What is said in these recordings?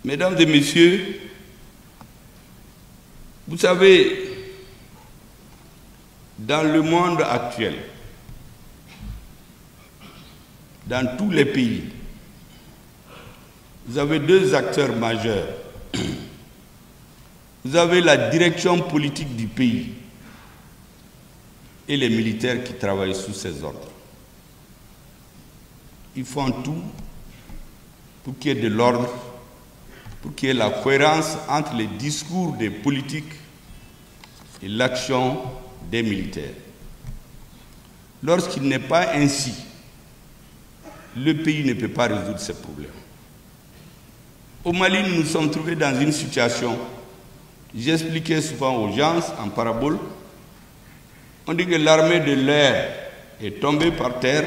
Mesdames et messieurs, vous savez, dans le monde actuel, dans tous les pays, vous avez deux acteurs majeurs. Vous avez la direction politique du pays et les militaires qui travaillent sous ses ordres. Ils font tout pour qu'il y ait de l'ordre, pour qu'il y ait la cohérence entre les discours des politiques et l'action des militaires. Lorsqu'il n'est pas ainsi, le pays ne peut pas résoudre ses problèmes. Au Mali, nous nous sommes trouvés dans une situation, j'expliquais souvent aux gens en parabole, on dit que l'armée de l'air est tombée par terre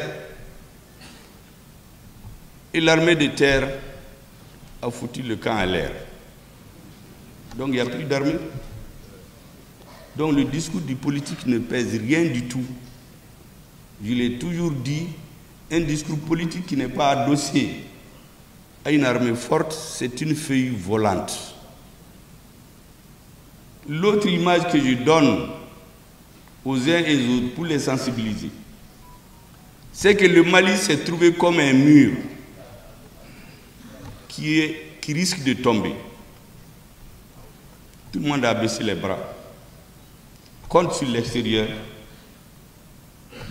et l'armée de terre a foutu le camp à l'air. Donc il n'y a plus d'armée. Donc le discours du politique ne pèse rien du tout. Je l'ai toujours dit, un discours politique qui n'est pas adossé à une armée forte, c'est une feuille volante. L'autre image que je donne aux uns et aux autres pour les sensibiliser, c'est que le Mali s'est trouvé comme un mur qui risque de tomber. Tout le monde a baissé les bras. Contre sur l'extérieur,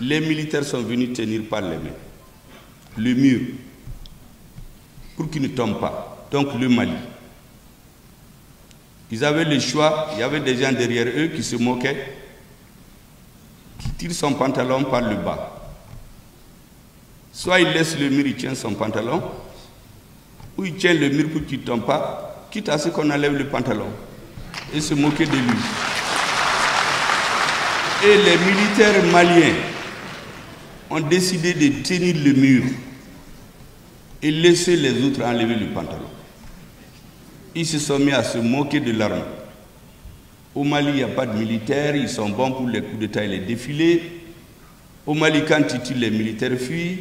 les militaires sont venus tenir par les mains le mur pour qu'il ne tombe pas. Donc le Mali. Ils avaient le choix, il y avait des gens derrière eux qui se moquaient, qui tirent son pantalon par le bas. Soit il laisse le mur, il tient son pantalon, ou il tient le mur pour qu'il ne tombe pas, quitte à ce qu'on enlève le pantalon et se moquer de lui. Et les militaires maliens ont décidé de tenir le mur et laisser les autres enlever le pantalon. Ils se sont mis à se moquer de l'armée. Au Mali, il n'y a pas de militaires, ils sont bons pour les coups d'État et les défilés. Au Mali, quand ils tuent, les militaires fuient.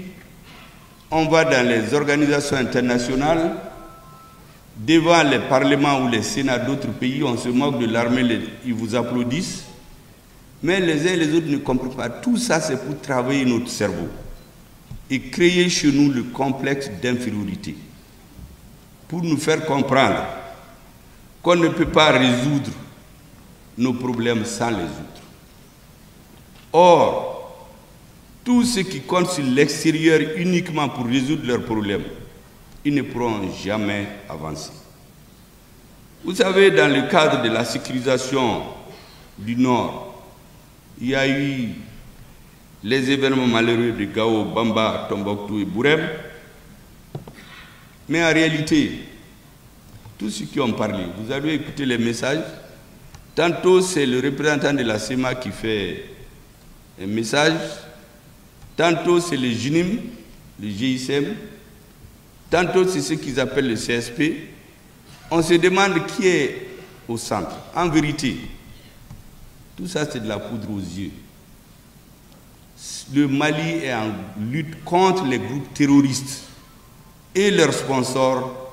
On va dans les organisations internationales, devant les parlements ou les sénats d'autres pays, on se moque de l'armée, ils vous applaudissent. Mais les uns et les autres ne comprennent pas. Tout ça, c'est pour travailler notre cerveau et créer chez nous le complexe d'infériorité. Pour nous faire comprendre qu'on ne peut pas résoudre nos problèmes sans les autres. Or, tous ceux qui comptent sur l'extérieur uniquement pour résoudre leurs problèmes, ils ne pourront jamais avancer. Vous savez, dans le cadre de la sécurisation du Nord, il y a eu les événements malheureux de Gao, Bamba, Tombouctou et Bourem. Mais en réalité, tous ceux qui ont parlé, vous avez écouté les messages. Tantôt, c'est le représentant de la CEMA qui fait un message. Tantôt, c'est le GINIM, le GISM. Tantôt, c'est ce qu'ils appellent le CSP. On se demande qui est au centre. En vérité, tout ça, c'est de la poudre aux yeux. Le Mali est en lutte contre les groupes terroristes et leurs sponsors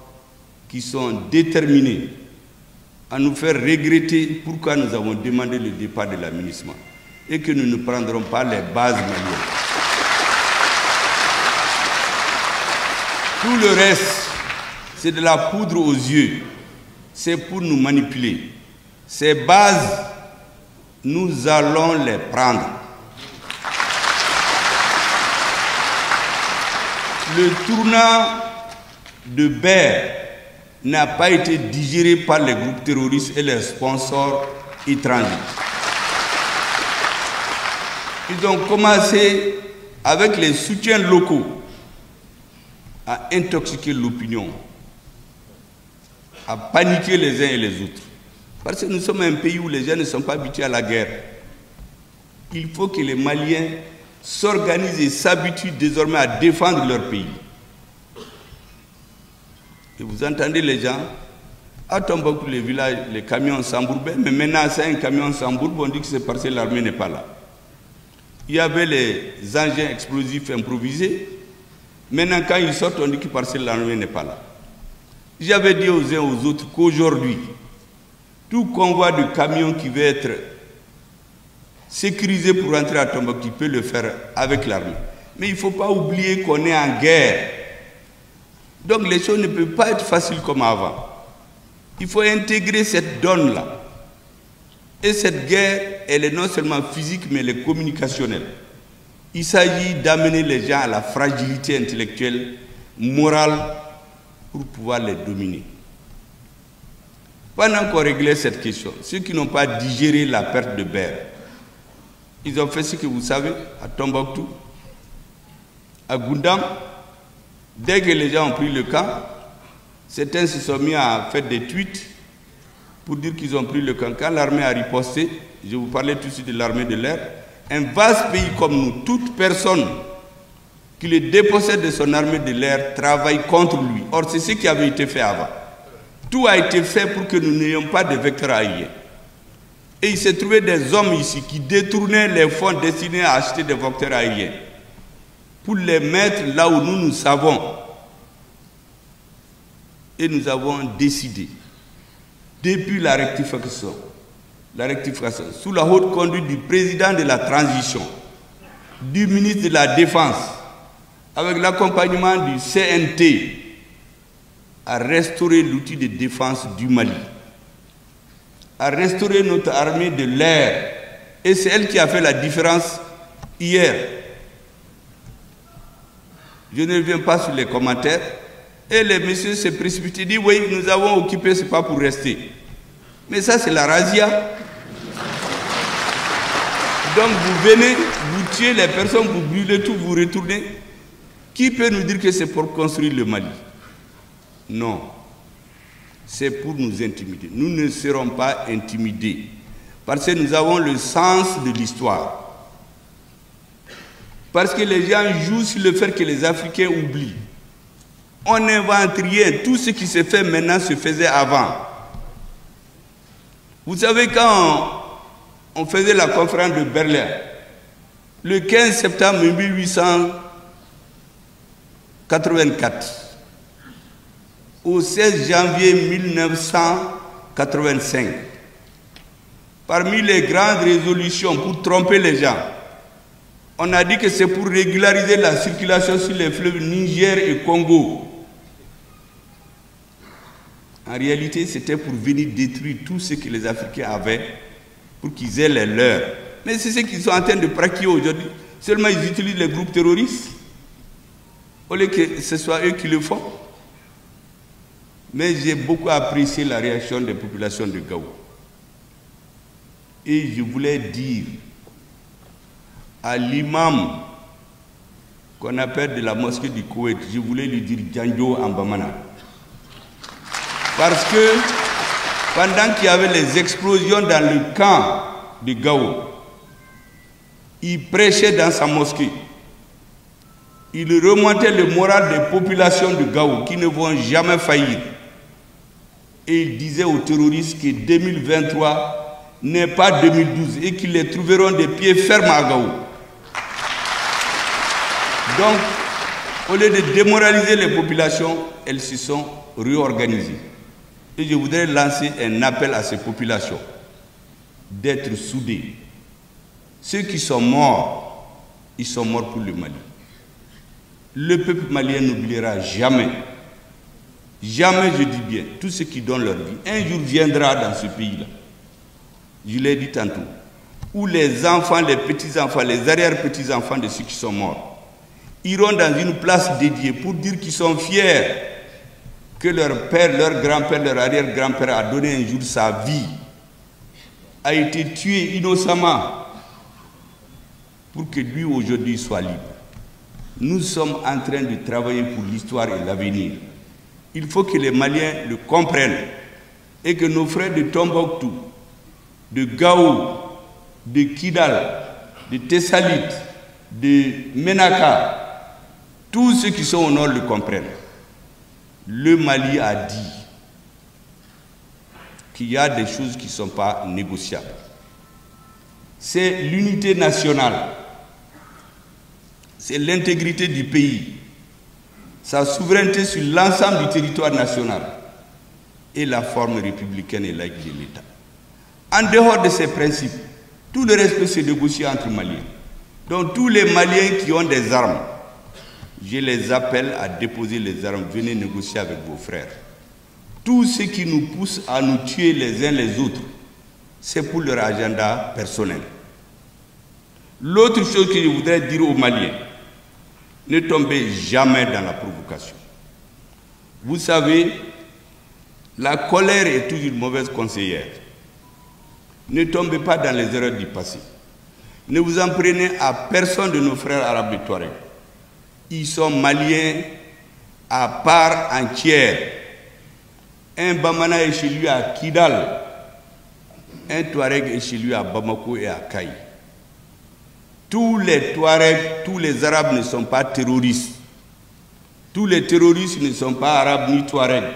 qui sont déterminés à nous faire regretter pourquoi nous avons demandé le départ de l'aménagement et que nous ne prendrons pas les bases maliennes. Tout le reste, c'est de la poudre aux yeux. C'est pour nous manipuler. Ces bases, nous allons les prendre. Le tournant de Bair n'a pas été digéré par les groupes terroristes et les sponsors étrangers. Ils ont commencé avec les soutiens locaux à intoxiquer l'opinion, à paniquer les uns et les autres. Parce que nous sommes un pays où les gens ne sont pas habitués à la guerre. Il faut que les Maliens s'organisent et s'habituent désormais à défendre leur pays. Et vous entendez les gens, à Tombouctou, les villages, les camions s'embourbaient, mais maintenant c'est un camion s'embourbe, on dit que c'est parce que l'armée n'est pas là. Il y avait les engins explosifs improvisés, maintenant quand ils sortent, on dit que parce que l'armée n'est pas là. J'avais dit aux uns et aux autres qu'aujourd'hui, tout convoi de camions qui veut être sécurisé pour rentrer à Tombouctou peut le faire avec l'armée. Mais il ne faut pas oublier qu'on est en guerre. Donc les choses ne peuvent pas être faciles comme avant. Il faut intégrer cette donne-là. Et cette guerre, elle est non seulement physique, mais elle est communicationnelle. Il s'agit d'amener les gens à la fragilité intellectuelle, morale, pour pouvoir les dominer. Pendant qu'on réglait cette question, ceux qui n'ont pas digéré la perte de Ber, ils ont fait ce que vous savez, à Tombouctou, à Goundam. Dès que les gens ont pris le camp, certains se sont mis à faire des tweets pour dire qu'ils ont pris le camp. Quand l'armée a riposté, je vous parlais tout de suite de l'armée de l'air, un vaste pays comme nous, toute personne qui le dépossède de son armée de l'air travaille contre lui. Or, c'est ce qui avait été fait avant. Tout a été fait pour que nous n'ayons pas de vecteurs aériens. Et il s'est trouvé des hommes ici qui détournaient les fonds destinés à acheter des vecteurs aériens pour les mettre là où nous savons. Et nous avons décidé, depuis la rectification, sous la haute conduite du président de la transition, du ministre de la Défense, avec l'accompagnement du CNT, à restaurer l'outil de défense du Mali, à restaurer notre armée de l'air. Et c'est elle qui a fait la différence hier. Je ne reviens pas sur les commentaires. Et les messieurs se précipitent et disent, oui, nous avons occupé, ce n'est pas pour rester. Mais ça, c'est la razzia. Donc vous venez, vous tuez les personnes, vous brûlez tout, vous retournez. Qui peut nous dire que c'est pour construire le Mali? Non. C'est pour nous intimider. Nous ne serons pas intimidés. Parce que nous avons le sens de l'histoire. Parce que les gens jouent sur le fait que les Africains oublient. On n'invente rien. Tout ce qui se fait maintenant se faisait avant. Vous savez, quand on faisait la conférence de Berlin, le 15 septembre 1884, au 16 janvier 1985, parmi les grandes résolutions pour tromper les gens, on a dit que c'est pour régulariser la circulation sur les fleuves Niger et Congo. En réalité, c'était pour venir détruire tout ce que les Africains avaient pour qu'ils aient les leurs. Mais c'est ce qu'ils sont en train de pratiquer aujourd'hui. Seulement, ils utilisent les groupes terroristes au lieu que ce soit eux qui le font. Mais j'ai beaucoup apprécié la réaction des populations de Gao. Et je voulais dire à l'imam qu'on appelle de la mosquée du Koweït, je voulais lui dire Djanjo Ambamana. Parce que pendant qu'il y avait les explosions dans le camp de Gao, il prêchait dans sa mosquée. Il remontait le moral des populations de Gao qui ne vont jamais faillir. Et il disait aux terroristes que 2023 n'est pas 2012 et qu'ils les trouveront des pieds fermes à Gao. Donc, au lieu de démoraliser les populations, elles se sont réorganisées. Et je voudrais lancer un appel à ces populations d'être soudées. Ceux qui sont morts, ils sont morts pour le Mali. Le peuple malien n'oubliera jamais, jamais, je dis bien, tous ceux qui donnent leur vie. Un jour viendra dans ce pays-là, je l'ai dit tantôt, où les enfants, les petits-enfants, les arrière-petits-enfants de ceux qui sont morts iront dans une place dédiée pour dire qu'ils sont fiers que leur père, leur grand-père, leur arrière-grand-père a donné un jour sa vie, a été tué innocemment pour que lui aujourd'hui soit libre. Nous sommes en train de travailler pour l'histoire et l'avenir. Il faut que les Maliens le comprennent et que nos frères de Tombouctou, de Gao, de Kidal, de Tessalit, de Menaka, tous ceux qui sont au nord le comprennent. Le Mali a dit qu'il y a des choses qui ne sont pas négociables. C'est l'unité nationale, c'est l'intégrité du pays, sa souveraineté sur l'ensemble du territoire national, et la forme républicaine et laïque de l'État. En dehors de ces principes, tout le reste peut se négocier entre Maliens. Donc tous les Maliens qui ont des armes, je les appelle à déposer les armes, venez négocier avec vos frères. Tout ce qui nous pousse à nous tuer les uns les autres, c'est pour leur agenda personnel. L'autre chose que je voudrais dire aux Maliens, ne tombez jamais dans la provocation. Vous savez, la colère est toujours une mauvaise conseillère. Ne tombez pas dans les erreurs du passé. Ne vous en prenez à personne de nos frères arabes de Touareg. Ils sont maliens à part entière. Un Bamana est chez lui à Kidal. Un Touareg est chez lui à Bamako et à Kaï. Tous les Touaregs, tous les Arabes ne sont pas terroristes. Tous les terroristes ne sont pas Arabes ni Touaregs.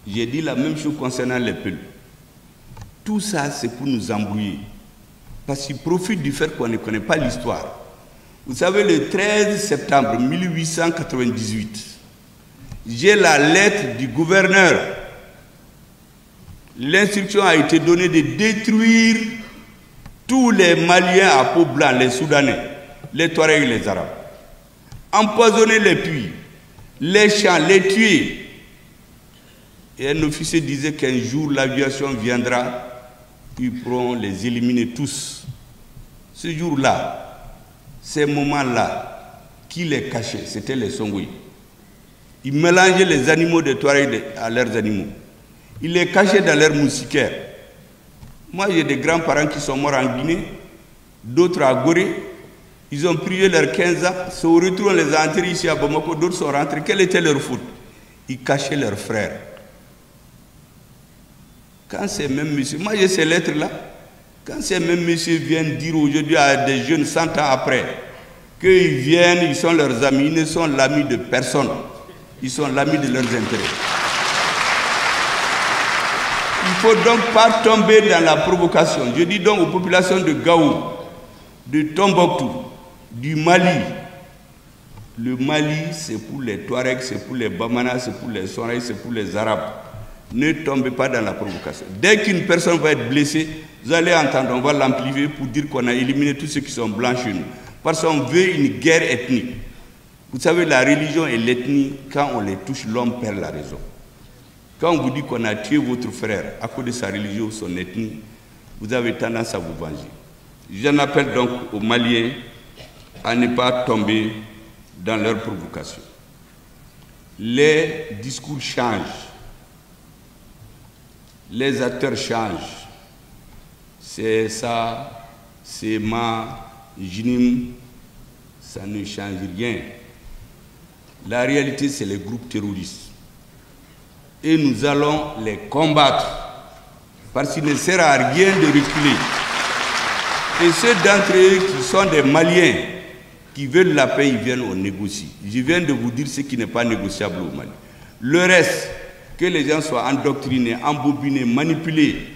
J'ai dit la même chose concernant les Peuls. Tout ça, c'est pour nous embrouiller. Parce qu'ils profitent du fait qu'on ne connaît pas l'histoire. Vous savez, le 13 septembre 1898, j'ai la lettre du gouverneur. L'instruction a été donnée de détruire tous les Maliens à peau blanche, les Soudanais, les Touaregs et les Arabes. Empoisonner les puits, les champs, les tuer. Et un officier disait qu'un jour l'aviation viendra, ils pourront les éliminer tous. Ce jour-là, ces moments-là, qui les cachait, c'était les Songwe. Ils mélangeaient les animaux de Touareg à leurs animaux. Ils les cachaient dans leurs moustiquaires. Moi, j'ai des grands-parents qui sont morts en Guinée, d'autres à Gorée. Ils ont prié leurs 15 ans. C'est au retour, on les a enterrés ici à Bamako. D'autres sont rentrés. Quelle était leur faute? Ils cachaient leurs frères. Quand ces mêmes messieurs, moi j'ai ces lettres-là, quand ces mêmes messieurs viennent dire aujourd'hui à des jeunes 100 ans après qu'ils viennent, ils sont leurs amis, ils ne sont l'ami de personne. Ils sont l'ami de leurs intérêts. Il ne faut donc pas tomber dans la provocation. Je dis donc aux populations de Gao, de Tombouctou, du Mali. Le Mali, c'est pour les Touaregs, c'est pour les Bamana, c'est pour les Sonaïs, c'est pour les Arabes. Ne tombez pas dans la provocation. Dès qu'une personne va être blessée, vous allez entendre, on va l'amplifier pour dire qu'on a éliminé tous ceux qui sont blancs chez nous. Parce qu'on veut une guerre ethnique. Vous savez, la religion et l'ethnie, quand on les touche, l'homme perd la raison. Quand on vous dit qu'on a tué votre frère à cause de sa religion ou son ethnie, vous avez tendance à vous venger. J'en appelle donc aux Maliens à ne pas tomber dans leur provocation. Les discours changent. Les acteurs changent. C'est ça, c'est ma, Jinim, ça ne change rien. La réalité, c'est les groupes terroristes. Et nous allons les combattre. Parce qu'il ne sert à rien de reculer. Et ceux d'entre eux qui sont des Maliens, qui veulent la paix, ils viennent, on négocie. Je viens de vous dire ce qui n'est pas négociable au Mali. Le reste, que les gens soient endoctrinés, embobinés, manipulés,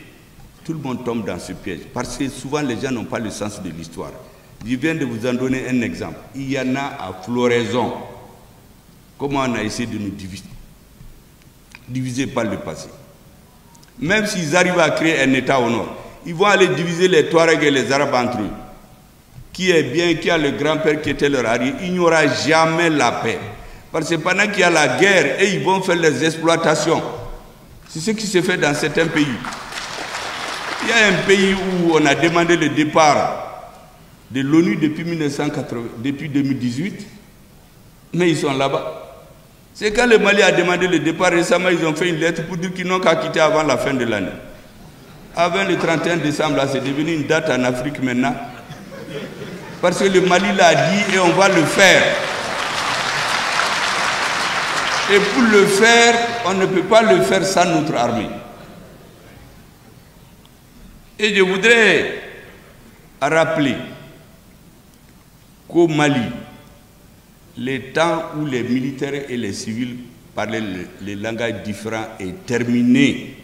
tout le monde tombe dans ce piège. Parce que souvent, les gens n'ont pas le sens de l'histoire. Je viens de vous en donner un exemple. Il y en a à floraison. Comment on a essayé de nous diviser par le passé. Même s'ils arrivent à créer un État au nord, ils vont aller diviser les Touaregs et les Arabes entre eux. Qui est bien, qui a le grand-père qui était leur arrière, il n'y aura jamais la paix. Parce que pendant qu'il y a la guerre, et ils vont faire les exploitations. C'est ce qui se fait dans certains pays. Il y a un pays où on a demandé le départ de l'ONU depuis 2018, mais ils sont là-bas. C'est quand le Mali a demandé le départ récemment, ils ont fait une lettre pour dire qu'ils n'ont qu'à quitter avant la fin de l'année. Avant le 31 décembre, c'est devenu une date en Afrique maintenant. Parce que le Mali l'a dit et on va le faire. Et pour le faire, on ne peut pas le faire sans notre armée. Et je voudrais rappeler qu'au Mali, le temps où les militaires et les civils parlaient les langages différents est terminé.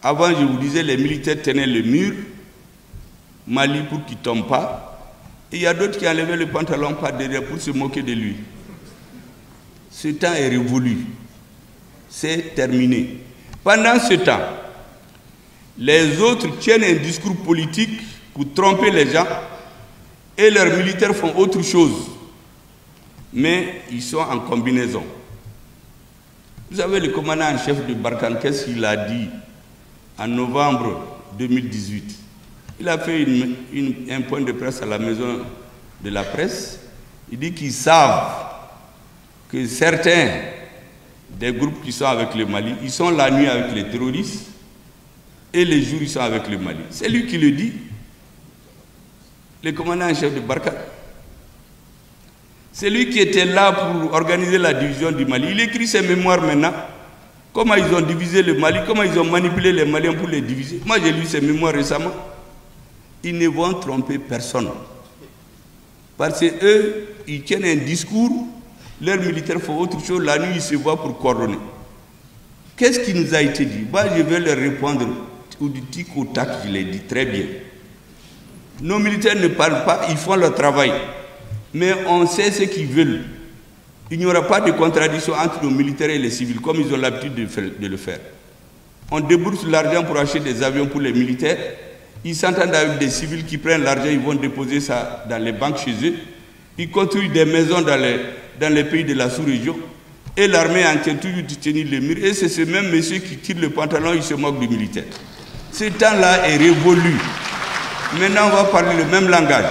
Avant, je vous disais, les militaires tenaient le mur, Mali pour qu'il ne tombe pas. Et il y a d'autres qui enlevaient le pantalon par derrière pour se moquer de lui. Ce temps est révolu. c'est terminé. Pendant ce temps, les autres tiennent un discours politique pour tromper les gens et leurs militaires font autre chose. Mais ils sont en combinaison. Vous savez, le commandant en chef de Barkhane, qu'est-ce qu'il a dit en novembre 2018? Il a fait un point de presse à la maison de la presse. Il dit qu'ils savent que certains des groupes qui sont avec le Mali, ils sont la nuit avec les terroristes et les jours ils sont avec le Mali. C'est lui qui le dit, le commandant en chef de Barkhane. C'est lui qui était là pour organiser la division du Mali. Il écrit ses mémoires maintenant. Comment ils ont divisé le Mali, comment ils ont manipulé les Maliens pour les diviser. Moi j'ai lu ses mémoires récemment. Ils ne vont tromper personne. Parce qu'eux, ils tiennent un discours, leurs militaires font autre chose, la nuit ils se voient pour coordonner. Qu'est-ce qui nous a été dit? Moi je vais leur répondre au tic au tac, je l'ai dit très bien. Nos militaires ne parlent pas, ils font leur travail. Mais on sait ce qu'ils veulent. Il n'y aura pas de contradiction entre nos militaires et les civils, comme ils ont l'habitude de le faire. On débourse l'argent pour acheter des avions pour les militaires. Ils s'entendent avec des civils qui prennent l'argent, ils vont déposer ça dans les banques chez eux. Ils construisent des maisons dans les pays de la sous-région. Et l'armée est en train toujours de tenir le mur. Et c'est ce même monsieur qui tire le pantalon, il se moque du militaire. Ce temps-là est révolu. Maintenant, on va parler le même langage.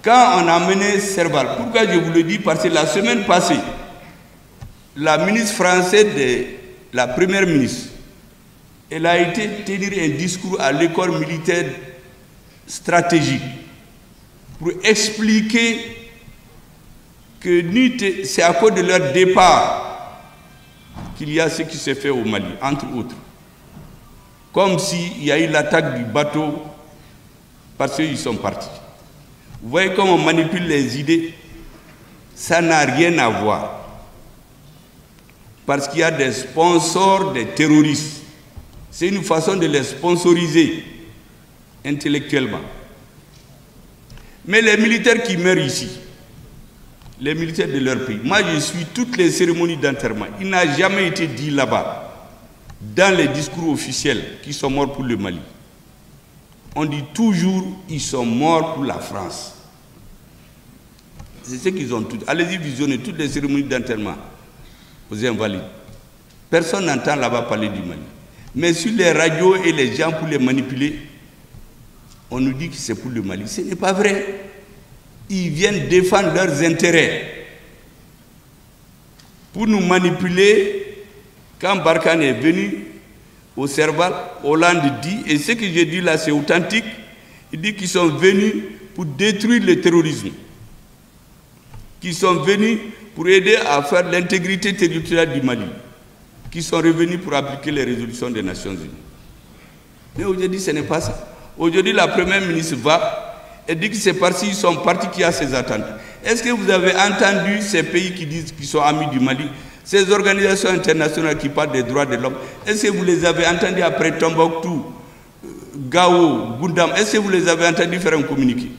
Quand on a mené Serval, pourquoi je vous le dis? Parce que la semaine passée, la ministre française, la première ministre, elle a été tenir un discours à l'école militaire stratégique pour expliquer que c'est à cause de leur départ qu'il y a ce qui s'est fait au Mali, entre autres. Comme s'il y a eu l'attaque du bateau parce qu'ils sont partis. Vous voyez comment on manipule les idées? Ça n'a rien à voir. Parce qu'il y a des sponsors des terroristes. C'est une façon de les sponsoriser intellectuellement. Mais les militaires qui meurent ici, les militaires de leur pays, moi je suis toutes les cérémonies d'enterrement. Il n'a jamais été dit là-bas, dans les discours officiels, qu'ils sont morts pour le Mali. On dit toujours ils sont morts pour la France. C'est ce qu'ils ont tous. Allez-y visionner toutes les cérémonies d'enterrement aux Invalides. Personne n'entend là-bas parler du Mali. Mais sur les radios et les gens pour les manipuler, on nous dit que c'est pour le Mali. Ce n'est pas vrai. Ils viennent défendre leurs intérêts. Pour nous manipuler, quand Barkhane est venu au Serval, Hollande dit, et ce que je dis là c'est authentique, il dit qu'ils sont venus pour détruire le terrorisme, qu'ils sont venus pour aider à faire l'intégrité territoriale du Mali, qui sont revenus pour appliquer les résolutions des Nations Unies. Mais aujourd'hui ce n'est pas ça. Aujourd'hui la première ministre va et dit que c'est parce qu'ils sont partis qu'il y a ces attentes. Est-ce que vous avez entendu ces pays qui disent qu'ils sont amis du Mali? Ces organisations internationales qui parlent des droits de l'homme, est-ce que vous les avez entendus après Tombouctou, Gao, Goundam, est-ce que vous les avez entendus faire un communiqué?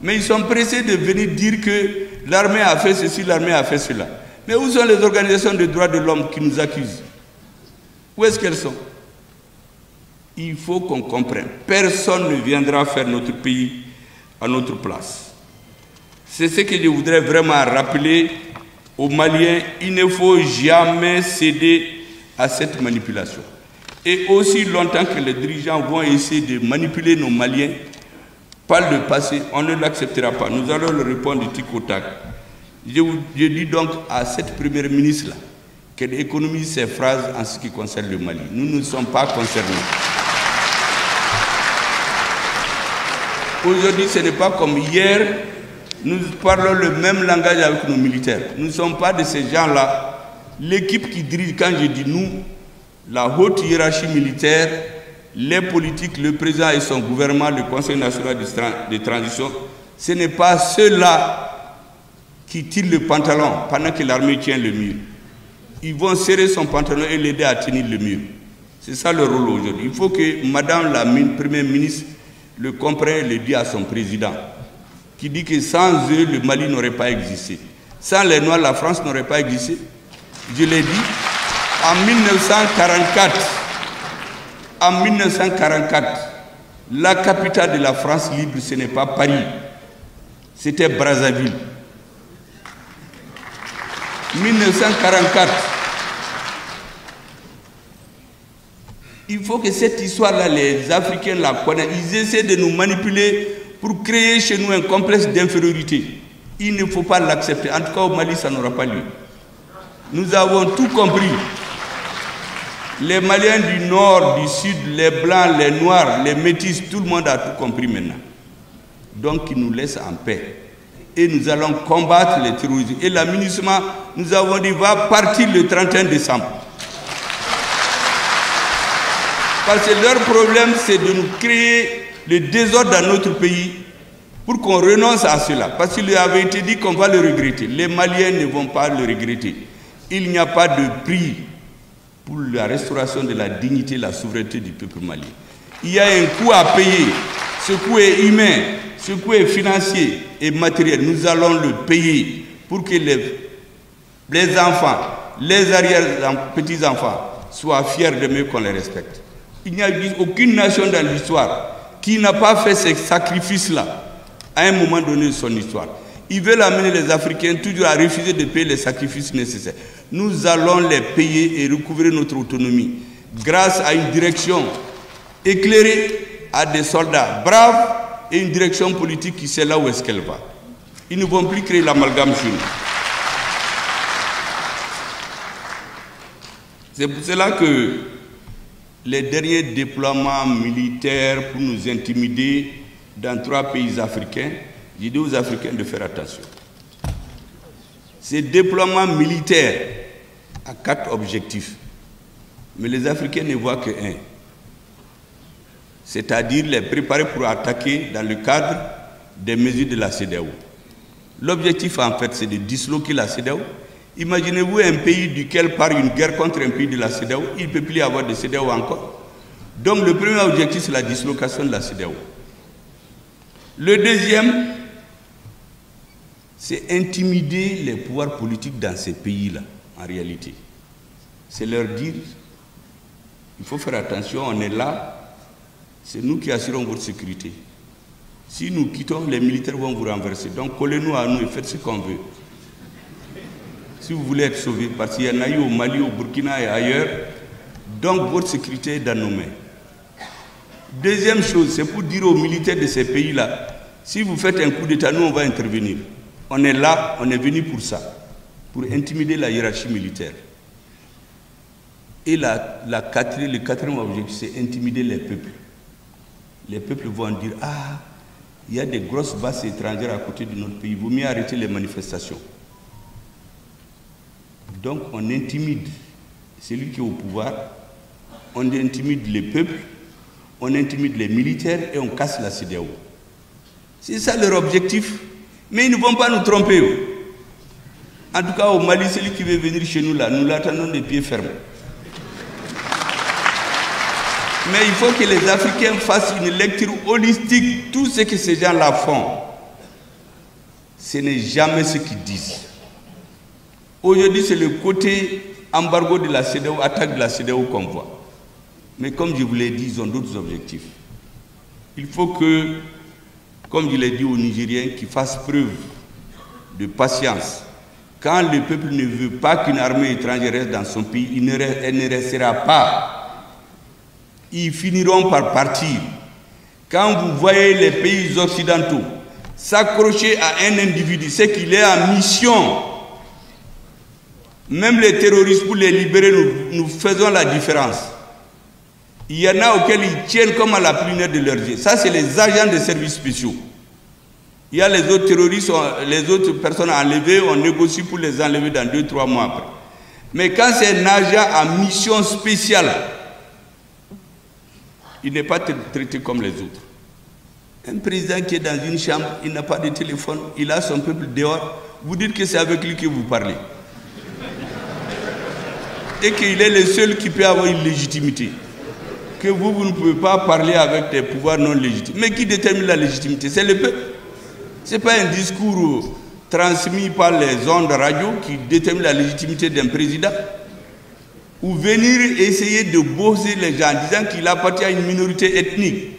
Mais ils sont pressés de venir dire que l'armée a fait ceci, l'armée a fait cela. Mais où sont les organisations de droits de l'homme qui nous accusent? Où est-ce qu'elles sont? Il faut qu'on comprenne. Personne ne viendra faire notre pays à notre place. C'est ce que je voudrais vraiment rappeler aux Maliens. Il ne faut jamais céder à cette manipulation. Et aussi longtemps que les dirigeants vont essayer de manipuler nos Maliens par le passé, on ne l'acceptera pas. Nous allons le répondre du tic au tac. Je dis donc à cette première ministre-là qu'elle économise ses phrases en ce qui concerne le Mali. Nous ne sommes pas concernés. Aujourd'hui, ce n'est pas comme hier. Nous parlons le même langage avec nos militaires. Nous ne sommes pas de ces gens-là. L'équipe qui dirige, quand je dis nous, la haute hiérarchie militaire, les politiques, le président et son gouvernement, le Conseil national de transition, ce n'est pas ceux-là qui tirent le pantalon pendant que l'armée tient le mur. Ils vont serrer son pantalon et l'aider à tenir le mur. C'est ça le rôle aujourd'hui. Il faut que Madame la Première ministre le comprenne et le dise à son président, qui dit que sans eux, le Mali n'aurait pas existé. Sans les Noirs, la France n'aurait pas existé. Je l'ai dit. En 1944, la capitale de la France libre, ce n'est pas Paris, c'était Brazzaville. 1944. Il faut que cette histoire-là, les Africains la connaissent. Ils essaient de nous manipuler pour créer chez nous un complexe d'infériorité. Il ne faut pas l'accepter. En tout cas, au Mali, ça n'aura pas lieu. Nous avons tout compris. Les Maliens du Nord, du Sud, les Blancs, les Noirs, les Métis, tout le monde a tout compris maintenant. Donc, ils nous laissent en paix. Et nous allons combattre les terroristes. Et l'aménagement, nous avons dit, va partir le 31 décembre. Parce que leur problème, c'est de nous créer le désordre dans notre pays pour qu'on renonce à cela. Parce qu'il avait été dit qu'on va le regretter. Les Maliens ne vont pas le regretter. Il n'y a pas de prix pour la restauration de la dignité et la souveraineté du peuple malien. Il y a un coût à payer. Ce coût est humain, ce coût est financier et matériel. Nous allons le payer pour que les enfants, les arrière-petits-enfants soient fiers de mieux qu'on les respecte. Il n'y a aucune nation dans l'histoire qui n'a pas fait ces sacrifices-là à un moment donné de son histoire. Ils veulent amener les Africains toujours à refuser de payer les sacrifices nécessaires. Nous allons les payer et recouvrir notre autonomie grâce à une direction éclairée, à des soldats braves et une direction politique qui sait là où est-ce qu'elle va. Ils ne vont plus créer l'amalgame chez nous. C'est pour cela que les derniers déploiements militaires pour nous intimider dans 3 pays africains, j'ai dit aux Africains de faire attention. Ces déploiements militaires à 4 objectifs, mais les Africains ne voient que un. C'est-à-dire les préparer pour attaquer dans le cadre des mesures de la CEDEAO. L'objectif en fait c'est de disloquer la CEDEAO. Imaginez-vous un pays duquel part une guerre contre un pays de la CEDEAO, il ne peut plus y avoir de CEDEAO encore. Donc le premier objectif c'est la dislocation de la CEDEAO. Le deuxième, c'est intimider les pouvoirs politiques dans ces pays-là, en réalité. C'est leur dire, il faut faire attention, on est là, c'est nous qui assurons votre sécurité. Si nous quittons, les militaires vont vous renverser. Donc collez-nous à nous et faites ce qu'on veut. Si vous voulez être sauvé, parce qu'il y en a eu au Mali, au Burkina et ailleurs, donc votre sécurité est dans nos mains. Deuxième chose, c'est pour dire aux militaires de ces pays-là, si vous faites un coup d'État, nous on va intervenir. On est là, on est venu pour ça, pour intimider la hiérarchie militaire. Et le quatrième objectif, c'est intimider les peuples. Les peuples vont dire, ah, il y a des grosses bases étrangères à côté de notre pays, il vaut mieux arrêter les manifestations. Donc on intimide celui qui est au pouvoir, on intimide les peuples, on intimide les militaires et on casse la CEDEAO. C'est ça leur objectif. Mais ils ne vont pas nous tromper. En tout cas, au Mali, celui qui veut venir chez nous là, nous l'attendons de pied ferme. Mais il faut que les Africains fassent une lecture holistique. Tout ce que ces gens-là font, ce n'est jamais ce qu'ils disent. Aujourd'hui, c'est le côté embargo de la CEDEAO, attaque de la CEDEAO qu'on voit. Mais comme je vous l'ai dit, ils ont d'autres objectifs. Il faut que, comme je l'ai dit aux Nigériens, qu'ils fassent preuve de patience. Quand le peuple ne veut pas qu'une armée étrangère reste dans son pays, elle ne restera pas. Ils finiront par partir. Quand vous voyez les pays occidentaux s'accrocher à un individu, c'est qu'il est en mission. Même les terroristes, pour les libérer, nous faisons la différence. Il y en a auxquels ils tiennent comme à la prunelle de leurs yeux. Ça, c'est les agents des services spéciaux. Il y a les autres terroristes, les autres personnes enlevées, on négocie pour les enlever dans 2-3 mois après. Mais quand c'est un agent en mission spéciale, il n'est pas traité comme les autres. Un président qui est dans une chambre, il n'a pas de téléphone, il a son peuple dehors, vous dites que c'est avec lui que vous parlez. Et qu'il est le seul qui peut avoir une légitimité. Que vous ne pouvez pas parler avec des pouvoirs non légitimes. Mais qui détermine la légitimité? C'est le peuple. Ce n'est pas un discours transmis par les ondes radio qui détermine la légitimité d'un président. ou venir essayer de bosser les gens en disant qu'il appartient à une minorité ethnique.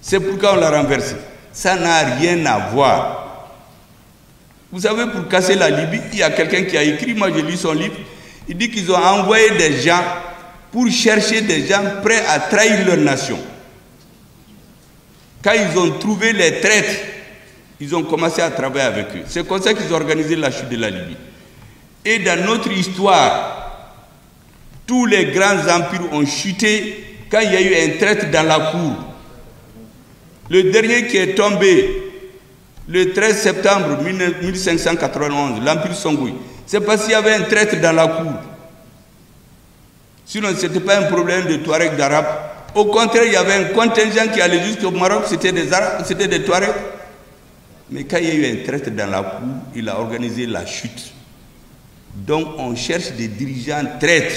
C'est pourquoi on l'a renversé. Ça n'a rien à voir. Vous savez, pour casser la Libye, il y a quelqu'un qui a écrit, moi j'ai lu son livre, il dit qu'ils ont envoyé des gens pour chercher des gens prêts à trahir leur nation. Quand ils ont trouvé les traîtres, ils ont commencé à travailler avec eux. C'est comme ça qu'ils ont organisé la chute de la Libye. Et dans notre histoire, tous les grands empires ont chuté quand il y a eu un traître dans la cour. Le dernier qui est tombé le 13 septembre 1591, l'Empire Songhai, c'est parce qu'il y avait un traître dans la cour. Sinon, ce n'était pas un problème de Touareg d'Arabes. Au contraire, il y avait un contingent qui allait jusqu'au Maroc, c'était des Arabes, c'était des Touaregs. Mais quand il y a eu un traître dans la cour, il a organisé la chute. Donc on cherche des dirigeants traîtres,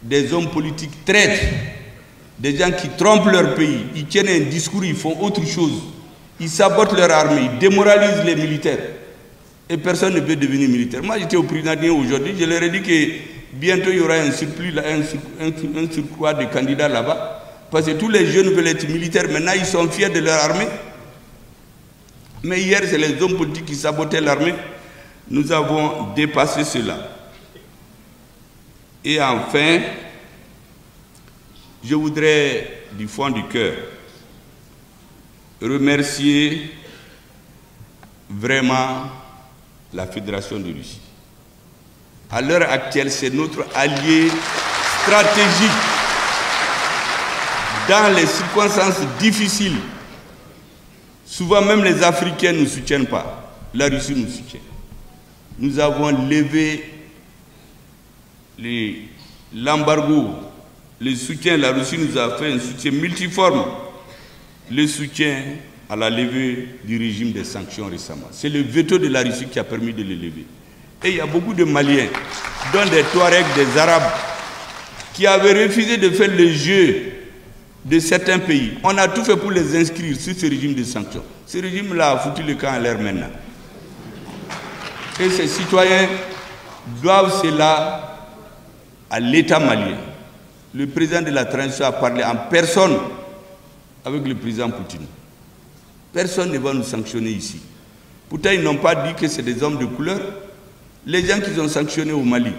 des hommes politiques traîtres, des gens qui trompent leur pays, ils tiennent un discours, ils font autre chose. Ils sabotent leur armée, ils démoralisent les militaires. Et personne ne peut devenir militaire. Moi j'étais au Président aujourd'hui, je leur ai dit que bientôt il y aura un surplus, un surcroît de candidats là-bas. Parce que tous les jeunes veulent être militaires, maintenant ils sont fiers de leur armée. Mais hier c'est les hommes politiques qui sabotaient l'armée. Nous avons dépassé cela. Et enfin, je voudrais du fond du cœur remercier vraiment la Fédération de Russie. À l'heure actuelle, c'est notre allié stratégique dans les circonstances difficiles. Souvent, même les Africains ne nous soutiennent pas. La Russie nous soutient. Nous avons levé l'embargo, le soutien. La Russie nous a fait un soutien multiforme. Le soutien à la levée du régime des sanctions récemment. C'est le veto de la Russie qui a permis de le lever. Et il y a beaucoup de Maliens, dont des Touaregs, des Arabes, qui avaient refusé de faire le jeu de certains pays. On a tout fait pour les inscrire sur ce régime de sanctions. Ce régime-là a foutu le camp à l'air maintenant. Et ces citoyens doivent cela à l'État malien. Le président de la transition a parlé en personne avec le président Poutine. Personne ne va nous sanctionner ici. Pourtant, ils n'ont pas dit que c'est des hommes de couleur. Les gens qu'ils ont sanctionnés au Mali,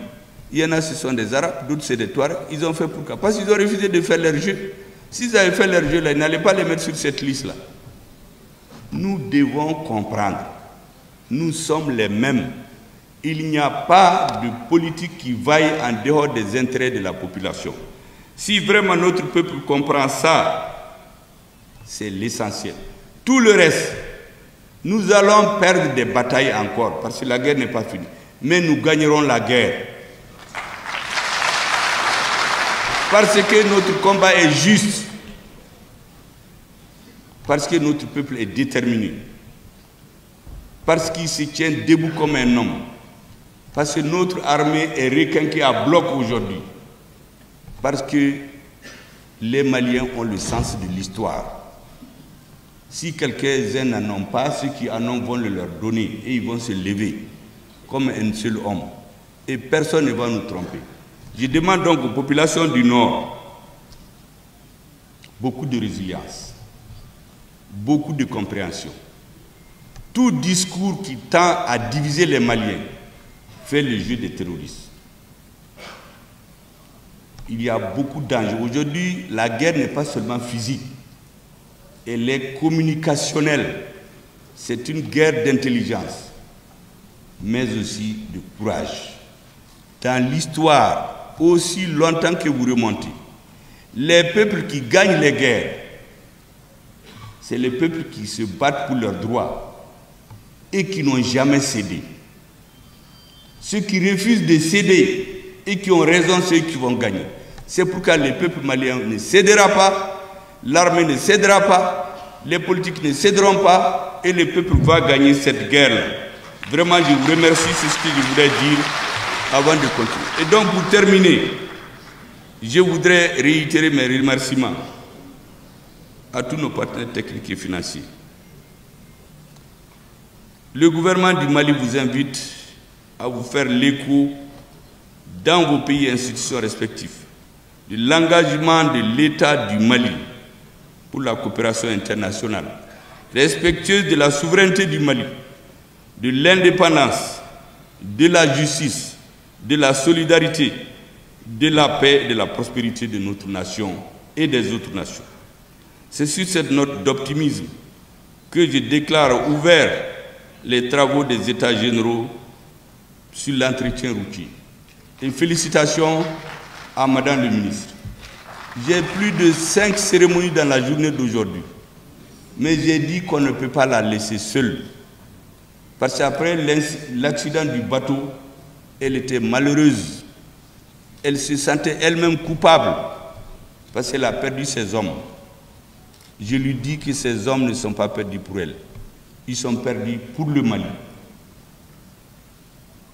il y en a, ce sont des Arabes, d'autres c'est des Touaregs. Ils ont fait pourquoi? Parce qu'ils ont refusé de faire leur jeu. S'ils avaient fait leur jeu là, ils n'allaient pas les mettre sur cette liste-là. Nous devons comprendre. Nous sommes les mêmes. Il n'y a pas de politique qui vaille en dehors des intérêts de la population. Si vraiment notre peuple comprend ça, c'est l'essentiel. Tout le reste, nous allons perdre des batailles encore, parce que la guerre n'est pas finie. Mais nous gagnerons la guerre. Parce que notre combat est juste. Parce que notre peuple est déterminé. Parce qu'il se tient debout comme un homme. Parce que notre armée est requinquée à bloc aujourd'hui. Parce que les Maliens ont le sens de l'histoire. Si quelques-uns n'en ont pas, ceux qui en ont vont le leur donner et ils vont se lever comme un seul homme. Et personne ne va nous tromper. Je demande donc aux populations du Nord beaucoup de résilience, beaucoup de compréhension. Tout discours qui tend à diviser les Maliens fait le jeu des terroristes. Il y a beaucoup d'enjeux. Aujourd'hui, la guerre n'est pas seulement physique, elle est communicationnelle. C'est une guerre d'intelligence, mais aussi de courage. Dans l'histoire, aussi longtemps que vous remontez, les peuples qui gagnent les guerres, c'est les peuples qui se battent pour leurs droits et qui n'ont jamais cédé. Ceux qui refusent de céder et qui ont raison, ceux qui vont gagner. C'est pourquoi le peuple malien ne cédera pas, l'armée ne cédera pas, les politiques ne céderont pas et le peuple va gagner cette guerre-là. Vraiment, je vous remercie, c'est ce que je voulais dire avant de continuer. Et donc, pour terminer, je voudrais réitérer mes remerciements à tous nos partenaires techniques et financiers. Le gouvernement du Mali vous invite à vous faire l'écho dans vos pays et institutions respectifs de l'engagement de l'État du Mali pour la coopération internationale, respectueuse de la souveraineté du Mali, de l'indépendance, de la justice, de la solidarité, de la paix et de la prospérité de notre nation et des autres nations. C'est sur cette note d'optimisme que je déclare ouverts les travaux des États généraux sur l'entretien routier. Et félicitations à Madame le ministre. J'ai plus de 5 cérémonies dans la journée d'aujourd'hui. Mais j'ai dit qu'on ne peut pas la laisser seule. Parce qu'après l'accident du bateau, elle était malheureuse. Elle se sentait elle-même coupable parce qu'elle a perdu ses hommes. Je lui dis que ces hommes ne sont pas perdus pour elle. Ils sont perdus pour le Mali.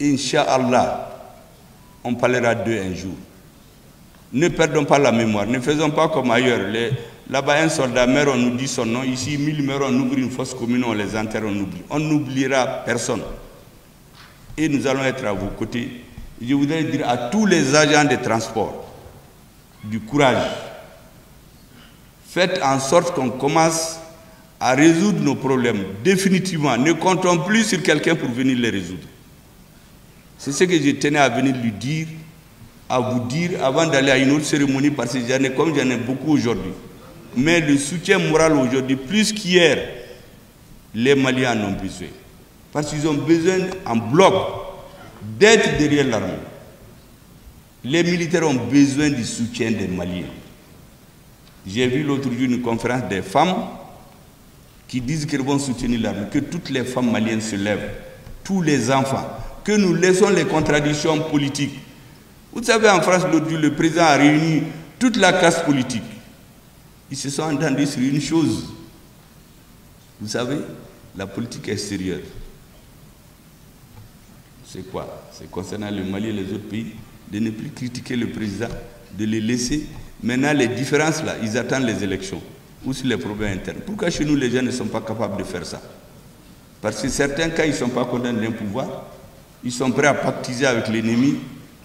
Inch'Allah, on parlera d'eux un jour. Ne perdons pas la mémoire, ne faisons pas comme ailleurs. Là-bas, un soldat meurt, on nous dit son nom. Ici, 1000 meurent, on ouvre une fosse commune, on les enterre, on oublie. On n'oubliera personne. Et nous allons être à vos côtés. Je voudrais dire à tous les agents de transport du courage. Faites en sorte qu'on commence à résoudre nos problèmes définitivement. Ne comptons plus sur quelqu'un pour venir les résoudre. C'est ce que je tenais à venir lui dire, à vous dire avant d'aller à une autre cérémonie, parce que comme j'en ai beaucoup aujourd'hui. Mais le soutien moral aujourd'hui, plus qu'hier, les Maliens en ont besoin. Parce qu'ils ont besoin en bloc d'être derrière l'armée. Les militaires ont besoin du soutien des Maliens. J'ai vu l'autre jour une conférence des femmes qui disent qu'elles vont soutenir l'armée, que toutes les femmes maliennes se lèvent, tous les enfants, que nous laissons les contradictions politiques. Vous savez, en France, l'autre jour, le président a réuni toute la classe politique. Ils se sont entendus sur une chose. Vous savez, la politique extérieure. C'est quoi? C'est concernant le Mali et les autres pays, de ne plus critiquer le président, de les laisser. Maintenant, les différences là, ils attendent les élections ou sur les problèmes internes. Pourquoi chez nous, les gens ne sont pas capables de faire ça? Parce que certains, quand ils ne sont pas contents d'un pouvoir, ils sont prêts à pactiser avec l'ennemi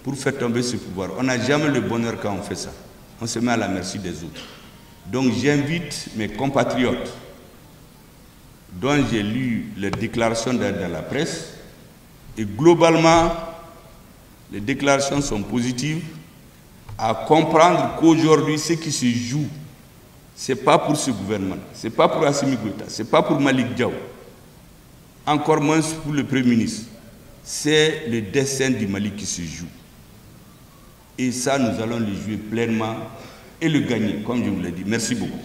pour faire tomber ce pouvoir. On n'a jamais le bonheur quand on fait ça. On se met à la merci des autres. Donc j'invite mes compatriotes dont j'ai lu les déclarations dans la presse, et globalement, les déclarations sont positives, à comprendre qu'aujourd'hui, ce qui se joue, ce n'est pas pour ce gouvernement, ce n'est pas pour Assimi Goïta, ce n'est pas pour Malick Diaw, encore moins pour le Premier ministre. C'est le destin du Mali qui se joue. Et ça, nous allons le jouer pleinement et le gagner, comme je vous l'ai dit. Merci beaucoup.